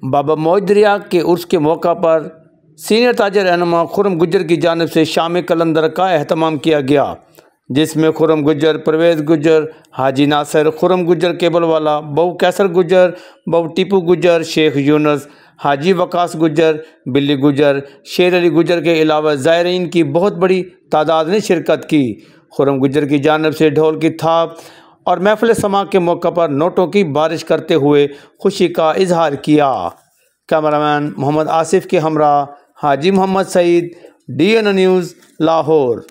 बाबा मोइदरिया के उर्स के मौका पर सीनियर ताजर रहनुमा खुर्रम गुज्जर की जानिब से शाम कलंदर का अहतमाम किया गया, जिसमें खुर्रम गुज्जर, परवेज़ गुज्जर, हाजी नासिर, खुर्रम गुज्जर केबलवाला, बहू कैसर गुज्जर, बहू टीपू गुज्जर, शेख यूनुस, हाजी वकास गुज्जर, बिल्ली गुज्जर, शेर अली गुज्जर के अलावा ज़ायरीन की बहुत बड़ी तादाद ने शिरकत की। खुर्रम गुज्जर की जानिब से ढोल की थाप और महफिल समा के मौका पर नोटों की बारिश करते हुए खुशी का इजहार किया। कैमरामैन मोहम्मद आसिफ के हमरा हाजी मोहम्मद सईद, DN न्यूज़, लाहौर।